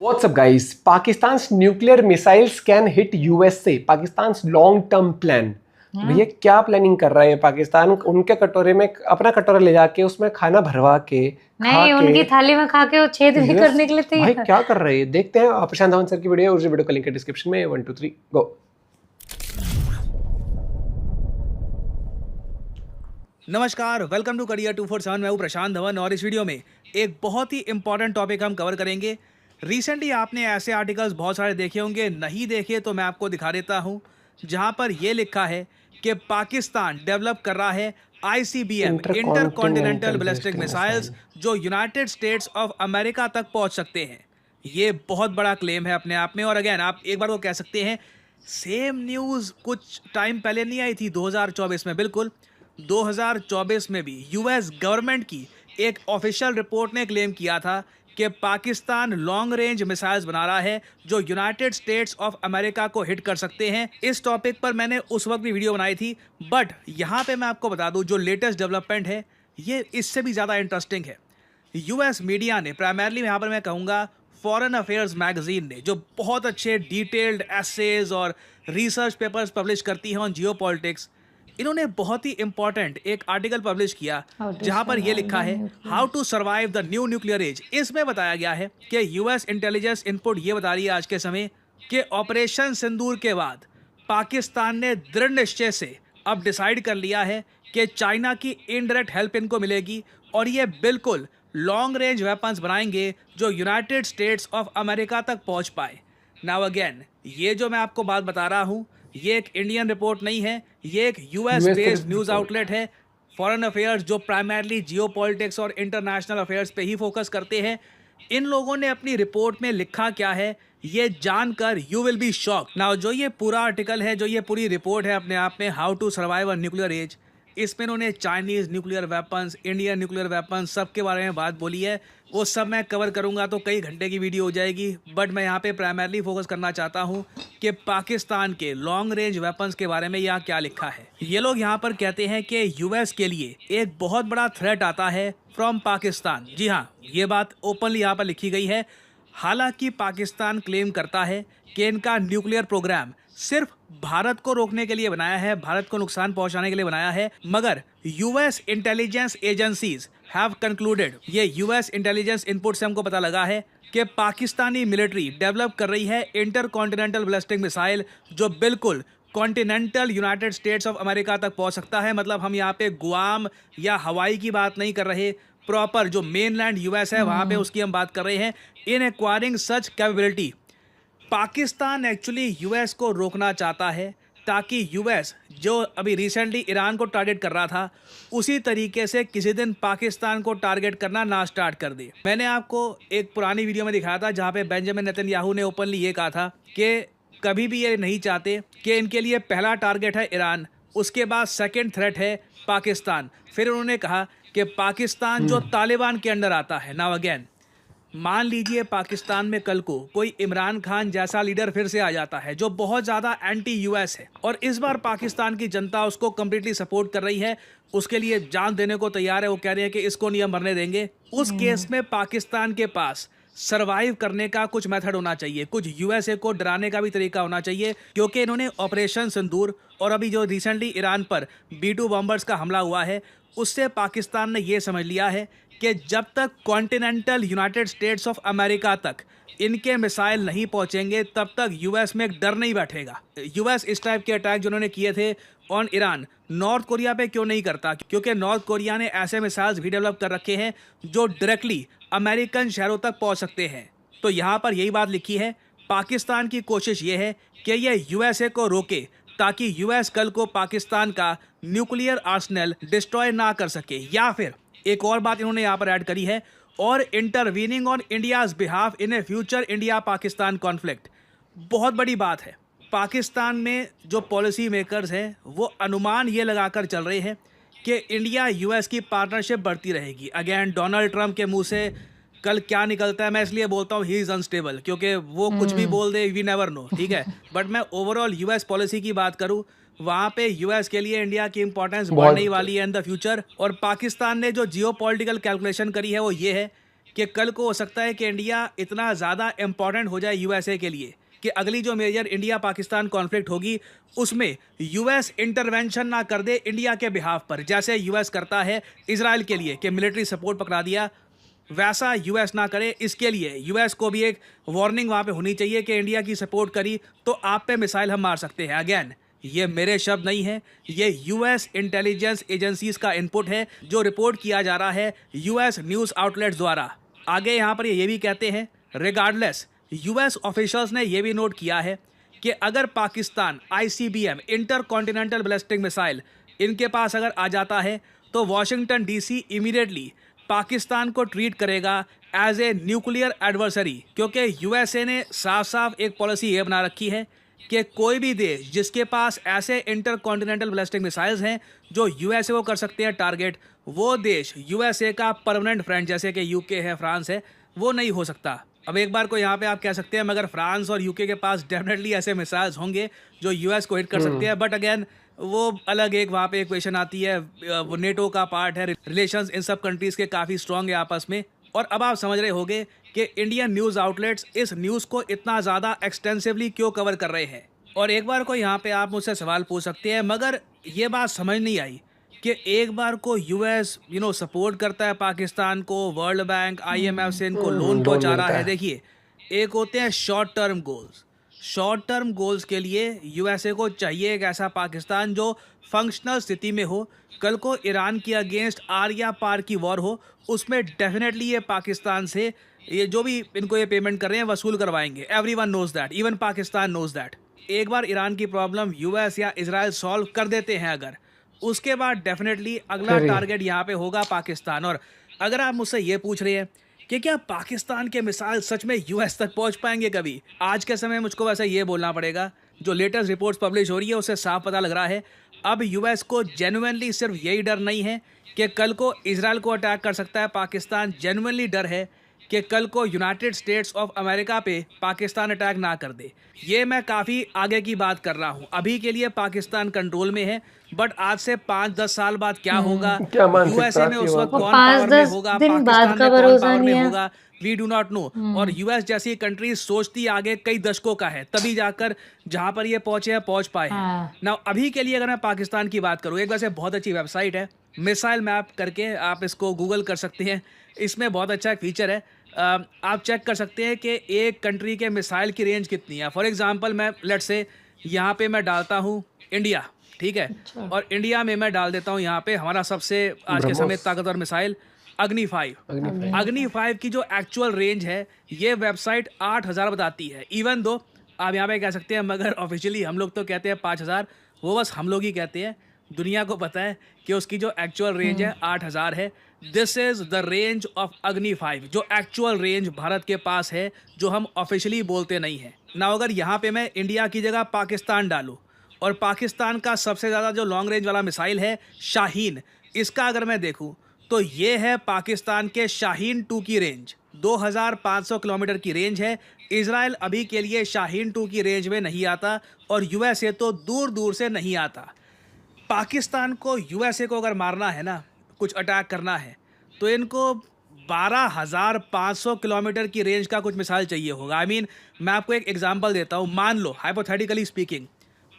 What's up guys? Pakistan's nuclear missiles can hit USA. Pakistan's long term plan. तो भैया क्या planning कर रहा है पाकिस्तान? उनके कटोरे में अपना कटोरा ले जाके उसमें खाना भरवा के नहीं, उनकी थाली में खा के वो छेद भी करने के लिए भाई तैयार। क्या कर रहे हैं? देखते हैं प्रशांत धवन सर की वीडियो, उस वीडियो का लिंक है डिस्क्रिप्शन में। 1 2 3 गो। नमस्कार, वेलकम टू करियर 247। मैं हूं प्रशांत धवन और इस वीडियो में एक बहुत ही इंपॉर्टेंट टॉपिक हम कवर करेंगे। रिसेंटली आपने ऐसे आर्टिकल्स बहुत सारे देखे होंगे, नहीं देखे तो मैं आपको दिखा देता हूं, जहां पर यह लिखा है कि पाकिस्तान डेवलप कर रहा है ICBM inter continental ballistic missiles जो यूनाइटेड स्टेट्स ऑफ अमेरिका तक पहुंच सकते हैं। ये बहुत बड़ा क्लेम है अपने आप में। और अगेन आप एक बार वो कह सकते हैं सेम न्यूज़ कुछ टाइम पहले नहीं आई थी 2024 में। बिल्कुल 2024 में भी यूएस गवर्नमेंट की एक ऑफिशियल रिपोर्ट ने क्लेम किया था कि पाकिस्तान लॉन्ग रेंज मिसाइल्स बना रहा है जो यूनाइटेड स्टेट्स ऑफ अमेरिका को हिट कर सकते हैं। इस टॉपिक पर मैंने उस वक्त भी वीडियो बनाई थी, बट यहाँ पे मैं आपको बता दूं जो लेटेस्ट डेवलपमेंट है ये इससे भी ज़्यादा इंटरेस्टिंग है। यूएस मीडिया ने, प्राइमरली यहाँ पर मैं कहूँगा फॉरेन अफेयर्स मैगजीन ने, जो बहुत अच्छे डिटेल्ड एसेज और रिसर्च पेपर्स पब्लिश करती हैं ऑन जियो पॉलिटिक्स, इन्होंने बहुत ही इंपॉर्टेंट एक आर्टिकल पब्लिश किया जहां पर यह लिखा है how to survive the new nuclear age. इसमें बताया गया है कि यूएस इंटेलिजेंस इनपुट ये बता रही है आज के समय कि ऑपरेशन सिंदूर के बाद पाकिस्तान ने दृढ़ निश्चय से अब डिसाइड कर लिया है कि चाइना की इनडायरेक्ट हेल्प इनको मिलेगी और ये बिल्कुल लॉन्ग रेंज वेपन्स बनाएंगे जो यूनाइटेड स्टेट्स ऑफ अमेरिका तक पहुंच पाए। नाउ अगेन ये जो मैं आपको बात बता रहा हूं ये एक इंडियन रिपोर्ट नहीं है, ये एक यूएस बेस्ड न्यूज़ आउटलेट है। फॉरेन अफेयर्स जो प्राइमरली जियो पॉलिटिक्स और इंटरनेशनल अफेयर्स पे ही फोकस करते हैं, इन लोगों ने अपनी रिपोर्ट में लिखा क्या है ये जानकर you will be shock. Now जो ये पूरा आर्टिकल है, जो ये पूरी रिपोर्ट है अपने आप में how to survive a nuclear age, इसमें उन्होंने Chinese nuclear weapons, Indian nuclear weapons सब के बारे में बात बोली है। वो सब मैं कवर करूंगा तो कई घंटे की वीडियो हो जाएगी, बट मैं यहाँ पे प्राइमरली फोकस करना चाहता हूँ कि पाकिस्तान के लॉन्ग रेंज वेपन्स के बारे में यहाँ क्या लिखा है। ये लोग यहाँ पर कहते हैं कि यूएस के लिए एक बहुत बड़ा थ्रेट आता है फ्रॉम पाकिस्तान। जी हाँ, ये बात ओपनली यहाँ पर लिखी गई है। हालांकि पाकिस्तान क्लेम करता है कि इनका न्यूक्लियर प्रोग्राम सिर्फ भारत को रोकने के लिए बनाया है, भारत को नुकसान पहुंचाने के लिए बनाया है, मगर US intelligence agencies have concluded, ये यूएस इंटेलिजेंस इनपुट से हमको पता लगा है कि पाकिस्तानी मिलिट्री डेवलप कर रही है इंटर कॉन्टिनेंटल बैलिस्टिक मिसाइल जो बिल्कुल continental United states of America तक पहुंच सकता है। मतलब हम यहाँ पे गुआम या हवाई की बात नहीं कर रहे, प्रॉपर जो मेनलैंड यूएस है वहाँ पे उसकी हम बात कर रहे हैं। इन एक्वायरिंग सच कैपेबिलिटी पाकिस्तान एक्चुअली यूएस को रोकना चाहता है ताकि यूएस जो अभी रिसेंटली ईरान को टारगेट कर रहा था उसी तरीके से किसी दिन पाकिस्तान को टारगेट करना ना स्टार्ट कर दे। मैंने आपको एक पुरानी वीडियो में दिखाया था जहां पे बेंजामिन नेतन्याहू ने ओपनली ये कहा था कि कभी भी ये नहीं चाहते कि इनके लिए पहला टारगेट है ईरान, उसके बाद सेकेंड थ्रेट है पाकिस्तान। फिर उन्होंने कहा कि पाकिस्तान जो तालिबान के अंडर आता है। नाउ अगेन मान लीजिए पाकिस्तान में कल को कोई इमरान खान जैसा लीडर फिर से आ जाता है जो बहुत ज़्यादा एंटी यूएस है और इस बार पाकिस्तान की जनता उसको कम्प्लीटली सपोर्ट कर रही है, उसके लिए जान देने को तैयार है, वो कह रहे हैं कि इसको नहीं हम मरने देंगे। उस केस में पाकिस्तान के पास सरवाइव करने का कुछ मेथड होना चाहिए, कुछ यूएसए को डराने का भी तरीका होना चाहिए, क्योंकि इन्होंने ऑपरेशन सिंदूर और अभी जो रिसेंटली ईरान पर B-2 बॉम्बर्स का हमला हुआ है उससे पाकिस्तान ने ये समझ लिया है कि जब तक continental United states of America तक इनके मिसाइल नहीं पहुंचेंगे तब तक यूएस में एक डर नहीं बैठेगा। यूएस इस टाइप के अटैक जो उन्होंने किए थे ऑन ईरान, नॉर्थ कोरिया पे क्यों नहीं करता? क्योंकि नॉर्थ कोरिया ने ऐसे मिसाइल्स भी डेवलप कर रखे हैं जो डायरेक्टली अमेरिकन शहरों तक पहुंच सकते हैं। तो यहाँ पर यही बात लिखी है, पाकिस्तान की कोशिश ये है कि यह यूएसए को रोके ताकि यूएस कल को पाकिस्तान का न्यूक्लियर आर्सेनल डिस्ट्रॉय ना कर सके। या फिर एक और बात इन्होंने यहाँ पर ऐड करी है, और intervening on India's behalf in A future India Pakistan conflict. बहुत बड़ी बात है, पाकिस्तान में जो पॉलिसी मेकर्स हैं वो अनुमान ये लगाकर चल रहे हैं कि इंडिया यूएस की पार्टनरशिप बढ़ती रहेगी। अगेन डोनाल्ड ट्रंप के मुंह से कल क्या निकलता है, मैं इसलिए बोलता हूँ ही इज़ अनस्टेबल, क्योंकि वो कुछ भी बोल दे, वी नेवर नो, ठीक है। बट मैं ओवरऑल यूएस पॉलिसी की बात करूँ, वहाँ पे यूएस के लिए इंडिया की इंपॉर्टेंस बढ़ने ही वाली है इन द फ्यूचर। और पाकिस्तान ने जो जियो पॉलिटिकल कैलकुलेशन करी है वो ये है कि कल को हो सकता है कि इंडिया इतना ज़्यादा इम्पॉर्टेंट हो जाए यूएसए के लिए कि अगली जो मेजर इंडिया पाकिस्तान कॉन्फ्लिक्ट होगी उसमें यूएस इंटरवेंशन ना कर दे इंडिया के बिहाफ पर, जैसे यूएस करता है इजराइल के लिए कि मिलिट्री सपोर्ट पकड़ा दिया, वैसा यूएस ना करे। इसके लिए यूएस को भी एक वार्निंग वहाँ पे होनी चाहिए कि इंडिया की सपोर्ट करी तो आप पे मिसाइल हम मार सकते हैं। अगेन ये मेरे शब्द नहीं है, ये यूएस इंटेलिजेंस एजेंसीज का इनपुट है जो रिपोर्ट किया जा रहा है यूएस न्यूज़ आउटलेट्स द्वारा। आगे यहाँ पर ये भी कहते हैं रिगार्डलेस यूएस ऑफिशियल्स ने यह भी नोट किया है कि अगर Pakistan ICBM inter continental ballistic missile इनके पास अगर आ जाता है तो वॉशिंगटन डीसी इमीडिएटली पाकिस्तान को ट्रीट करेगा एज ए न्यूक्लियर एडवर्सरी, क्योंकि यूएसए ने साफ साफ एक पॉलिसी ये बना रखी है कि कोई भी देश जिसके पास ऐसे इंटर कॉन्टिनेंटल बैलिस्टिक मिसाइल्स हैं जो यूएसए को कर सकते हैं टारगेट, वो देश यूएसए का परमानेंट फ्रेंड जैसे कि यूके है, फ्रांस है, वो नहीं हो सकता। अब एक बार को यहाँ पे आप कह सकते हैं मगर फ्रांस और यूके के पास डेफिनेटली ऐसे मिसाइल्स होंगे जो यूएस को हिट कर सकते हैं, बट अगेन वो अलग एक वहाँ पे इक्वेशन आती है, वो नेटो का पार्ट है, रिलेशंस इन सब कंट्रीज़ के काफ़ी स्ट्रॉन्ग है आपस में। और अब आप समझ रहे होंगे कि इंडियन न्यूज़ आउटलेट्स इस न्यूज़ को इतना ज़्यादा एक्सटेंसिवली क्यों कवर कर रहे हैं। और एक बार को यहाँ पे आप मुझसे सवाल पूछ सकते हैं मगर ये बात समझ नहीं आई कि एक बार को यूएस सपोर्ट करता है पाकिस्तान को, वर्ल्ड बैंक आईएमएफ से इनको लोन पहुंचा रहा है। देखिए एक होते हैं short term goals, short term goals के लिए यूएसए को चाहिए एक ऐसा पाकिस्तान जो फंक्शनल स्थिति में हो, कल को ईरान की अगेंस्ट आर या पार की वॉर हो उसमें डेफिनेटली ये पाकिस्तान से ये जो भी इनको ये पेमेंट कर रहे हैं वसूल करवाएंगे। Everyone knows that, even Pakistan knows that. एक बार ईरान की प्रॉब्लम यूएस या इजराइल सॉल्व कर देते हैं अगर, उसके बाद डेफिनेटली अगला टारगेट यहाँ पे होगा पाकिस्तान। और अगर आप मुझसे ये पूछ रहे हैं कि क्या पाकिस्तान के मिसाइल सच में यूएस तक पहुँच पाएंगे कभी, आज के समय मुझको वैसे ये बोलना पड़ेगा, जो लेटेस्ट रिपोर्ट्स पब्लिश हो रही है उससे साफ पता लग रहा है अब यूएस को जेन्युइनली सिर्फ यही डर नहीं है कि कल को इजराइल को अटैक कर सकता है पाकिस्तान, जेन्युइनली डर है कि कल को यूनाइटेड स्टेट्स ऑफ अमेरिका पे पाकिस्तान अटैक ना कर दे। ये मैं काफ़ी आगे की बात कर रहा हूँ, अभी के लिए पाकिस्तान कंट्रोल में है, बट आज से 5-10 साल बाद क्या होगा, यूएसए में उस वक्त कौन पावर में होगा, पाकिस्तान में कौन पावर में होगा, वी डू नॉट नो। और यूएस जैसी कंट्री सोचती आगे कई दशकों का है, तभी जाकर जहाँ पर ये पहुंचे हैं पहुंच पाए हैं ना। अभी के लिए अगर मैं पाकिस्तान की बात करूँ, एक वैसे बहुत अच्छी वेबसाइट है मिसाइल मैप करके, आप इसको गूगल कर सकते हैं, इसमें बहुत अच्छा एक फीचर है, आप चेक कर सकते हैं कि एक कंट्री के मिसाइल की रेंज कितनी है। फॉर एग्जांपल मैं लेट्स से यहाँ पे मैं डालता हूँ इंडिया, ठीक है, और इंडिया में मैं डाल देता हूँ यहाँ पे हमारा सबसे आज के समय ताकतवर मिसाइल अग्नि 5। अग्नि 5 की जो एक्चुअल रेंज है ये वेबसाइट 8000 बताती है, इवन दो आप यहाँ पे कह सकते हैं मगर ऑफिशियली हम लोग तो कहते हैं 5000, वो बस हम लोग ही कहते हैं, दुनिया को पता है कि उसकी जो एक्चुअल रेंज है 8000 है। This is the range of अग्नि 5, जो एक्चुअल रेंज भारत के पास है, जो हम ऑफिशियली बोलते नहीं हैं ना। अगर यहाँ पे मैं इंडिया की जगह पाकिस्तान डालूँ और पाकिस्तान का सबसे ज़्यादा जो लॉन्ग रेंज वाला मिसाइल है शाहीन, इसका अगर मैं देखूँ तो ये है पाकिस्तान के शाहीन 2 की रेंज, 2500 किलोमीटर की रेंज है। इजराइल अभी के लिए शाहीन 2 की रेंज में नहीं आता और यूएसए तो दूर दूर से नहीं आता। पाकिस्तान को यूएसए को अगर मारना है ना, कुछ अटैक करना है, तो इनको 12500 किलोमीटर की रेंज का कुछ मिसाइल चाहिए होगा। आई मीन मैं आपको एक एग्जांपल देता हूँ, मान लो हाइपोथेटिकली स्पीकिंग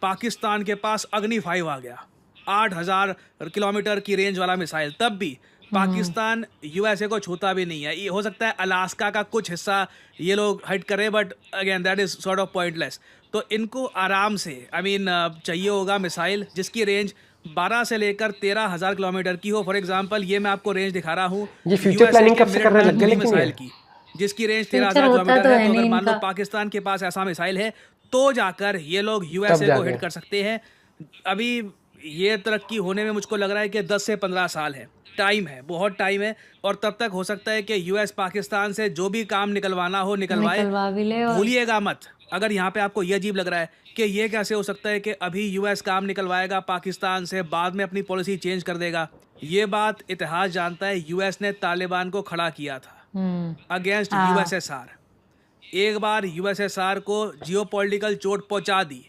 पाकिस्तान के पास अग्नि 5 आ गया, 8000 किलोमीटर की रेंज वाला मिसाइल, तब भी पाकिस्तान यूएसए को छूता भी नहीं है। ये हो सकता है अलास्का का कुछ हिस्सा ये लोग हिट करें, but again that is sort of pointless. तो इनको आराम से चाहिए होगा मिसाइल जिसकी रेंज 12 से लेकर 13,000 किलोमीटर की हो। फॉर एग्जांपल ये मैं आपको रेंज दिखा रहा हूँ, ये फ्यूचर प्लानिंग कब से करने लग गए मिसाइल की, जिसकी रेंज 13,000 किलोमीटर है। तो अगर मान लो पाकिस्तान के पास ऐसा मिसाइल है तो जाकर ये लोग यूएसए को हिट कर सकते हैं। अभी ये तरक्की होने में मुझको लग रहा है कि 10 से 15 साल है, टाइम है, बहुत टाइम है। और तब तक हो सकता है कि यूएस पाकिस्तान से जो भी काम निकलवाना हो निकलवाए। भूलिएगा मत, अगर यहाँ पे आपको ये अजीब लग रहा है कि ये कैसे हो सकता है कि अभी यूएस काम निकलवाएगा पाकिस्तान से, बाद में अपनी पॉलिसी चेंज कर देगा, ये बात इतिहास जानता है। यूएस ने तालिबान को खड़ा किया था अगेंस्ट यूएसएसआर। एक बार यूएसएसआर को जियोपॉलिटिकल चोट पहुंचा दी,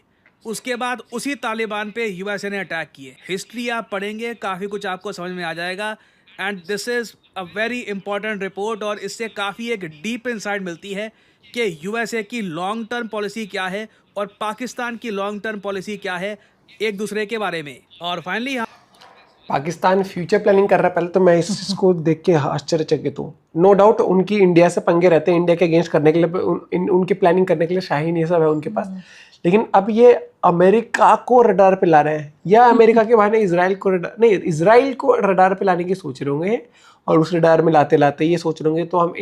उसके बाद उसी तालिबान पे यूएसए ने अटैक किए। हिस्ट्री आप पढ़ेंगे, काफ़ी कुछ आपको समझ में आ जाएगा। And this is a very important report और इससे काफ़ी एक डीप इंसाइट मिलती है कि यूएसए की लॉन्ग टर्म पॉलिसी क्या है और पाकिस्तान की लॉन्ग टर्म पॉलिसी क्या है एक दूसरे के बारे में। और फाइनली पाकिस्तान फ्यूचर प्लानिंग कर रहा है, पहले तो मैं इसको देख के आश्चर्यचकित हूँ। नो डाउट उनकी इंडिया से पंगे रहते हैं, इंडिया के अगेंस्ट करने के लिए उनकी प्लानिंग करने के लिए शाहीन ये सब है उनके पास। लेकिन अब ये अमेरिका को रडार पे ला रहे हैं या अमेरिका के बहाने इसराइल को इसराइल को रडार पे लाने की सोच रहे होंगे और उस रडार में लाते लाते ये सोच रहे होंगे तो हम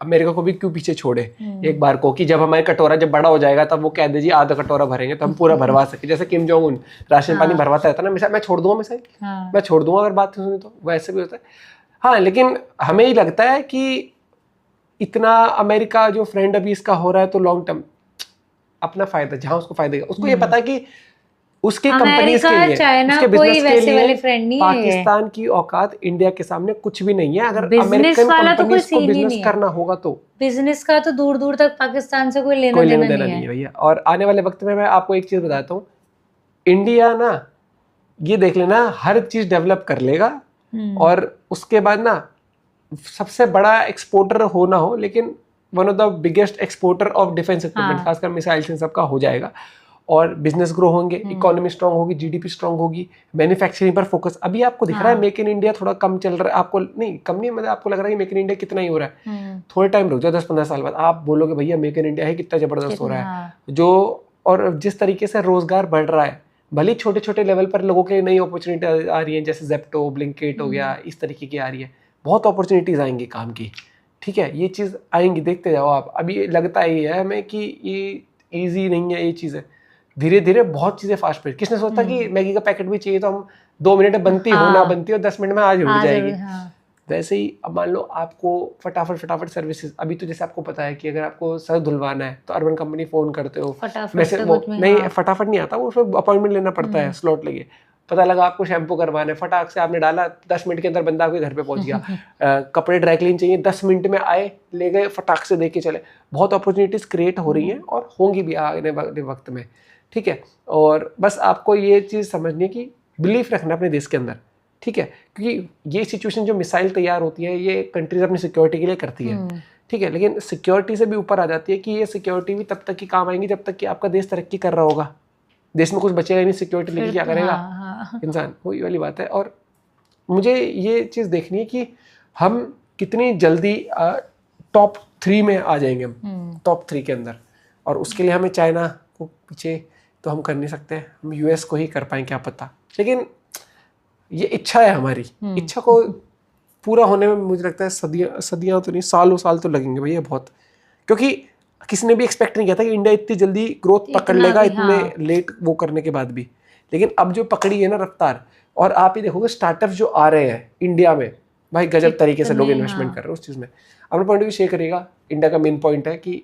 अमेरिका को भी क्यों पीछे छोड़े एक बार को, कि जब हमारे कटोरा जब बड़ा हो जाएगा तब वो कह दीजिए आधा कटोरा भरेंगे तो हम पूरा भरवा सके, जैसे किम जोंग उन राशन पानी भरवाता रहता ना, मैं छोड़ दूंगा मिसाइल, मैं छोड़ दूंगा अगर बात सुनी तो वैसे भी होता है। हाँ, लेकिन हमें ही लगता है कि इतना अमेरिका जो फ्रेंड अभी इसका हो रहा है तो लॉन्ग टर्म अपना फायदा, जहां उसको फायदा, उसको ये पता है कि उसके कंपनीज के लिए, उसके बिजनेस के लिए पाकिस्तान की औकात इंडिया के सामने कुछ भी नहीं है। अगर अमेरिकन कंपनीज को बिजनेस करना होगा तो बिजनेस का तो दूर दूर तक पाकिस्तान से कोई लेना देना नहीं है भैया। और आने वाले वक्त में मैं आपको एक चीज बताता हूँ, इंडिया ना ये देख लेना हर चीज डेवलप कर लेगा और उसके बाद ना सबसे बड़ा एक्सपोर्टर हो ना हो लेकिन one of the biggest exporter of defence equipment, खासकर मिसाइल्स इन सबका हो जाएगा और बिजनेस ग्रो होंगे, इकोनॉमी स्ट्रांग होगी, जीडीपी स्ट्रांग होगी, मैन्युफैक्चरिंग पर फोकस। अभी आपको दिख रहा है मेक इन इंडिया थोड़ा कम चल रहा है, आपको नहीं कम नहीं, मतलब आपको लग रहा है मेक इन इंडिया कितना ही हो रहा है, थोड़े टाइम रुक जाओ 10-15 साल बाद आप बोलोगे भैया मेक इन इंडिया है कितना जबरदस्त हो रहा है। जो और जिस तरीके से रोजगार बढ़ रहा है, भले छोटे छोटे लेवल पर लोगों के लिए नई अपॉर्चुनिटी आ रही है, जैसे जेप्टो, ब्लिंकिट हो गया, इस तरीके की आ रही है, बहुत अपॉर्चुनिटीज आएंगी काम की, ठीक है, ये चीज़ आएंगी, देखते जाओ आप। अभी लगता ही है हमें कि ये इजी नहीं है ये चीज़ें, धीरे धीरे बहुत चीज़ें फास्ट बढ़। किसने सोचता कि मैगी का पैकेट भी चाहिए तो हम 2 मिनट में बनती हो ना बनती हो 10 मिनट में आज हो जाएगी। वैसे ही अब मान लो आपको फटाफट सर्विसेज, अभी तो जैसे आपको पता है कि अगर आपको सर धुलवाना है तो अर्बन कंपनी फोन करते हो, वैसे वो नहीं फटाफट नहीं आता, वो उसमें अपॉइंटमेंट लेना पड़ता है, स्लॉट लगे। पता लगा आपको शैम्पू करवाना है, फटाक से आपने डाला 10 मिनट के अंदर बंदा आपके घर पे पहुंच गया। कपड़े ड्राई क्लीन चाहिए 10 मिनट में आए, ले गए, फटाक से दे के चले। बहुत अपॉर्चुनिटीज क्रिएट हो रही हैं और होंगी भी आने वाले वक्त में, ठीक है। और बस आपको ये चीज़ समझनी है कि बिलीफ रखना अपने देश के अंदर, ठीक है, क्योंकि ये सिचुएशन जो मिसाइल तैयार होती है ये कंट्रीज अपनी सिक्योरिटी के लिए करती है, ठीक है, लेकिन सिक्योरिटी से भी ऊपर आ जाती है कि ये सिक्योरिटी भी तब तक की काम आएंगी जब तक कि आपका देश तरक्की कर रहा होगा। देश में कुछ बचेगा नहीं, सिक्योरिटी लेके क्या करेगा इंसान, वही वाली बात है। और मुझे ये चीज़ देखनी है कि हम कितनी जल्दी टॉप 3 में आ जाएंगे, हम टॉप 3 के अंदर, और उसके लिए हमें चाइना को पीछे तो हम कर नहीं सकते, हम यूएस को ही कर पाएँ क्या पता। लेकिन ये इच्छा है हमारी, इच्छा को पूरा होने में मुझे लगता है सदियाँ तो नहीं, सालों साल तो लगेंगे भैया बहुत, क्योंकि किसी ने भी एक्सपेक्ट नहीं किया था कि इंडिया इतनी जल्दी ग्रोथ पकड़ लेगा इतने लेट वो करने के बाद भी। लेकिन अब जो पकड़ी है ना रफ्तार, और आप ही देखोगे स्टार्टअप जो आ रहे हैं इंडिया में, भाई गजब तरीके से लोग इन्वेस्टमेंट कर रहे हैं उस चीज़ में। अपना पॉइंट ऑफ व्यू शेयर करिएगा। इंडिया का मेन पॉइंट है कि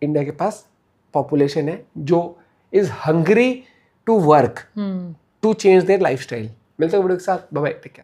इंडिया के पास पॉपुलेशन है जो is hungry to work to change their lifestyle. मिलते हैं वीडियो के साथ, बाय बाय, टेक केयर।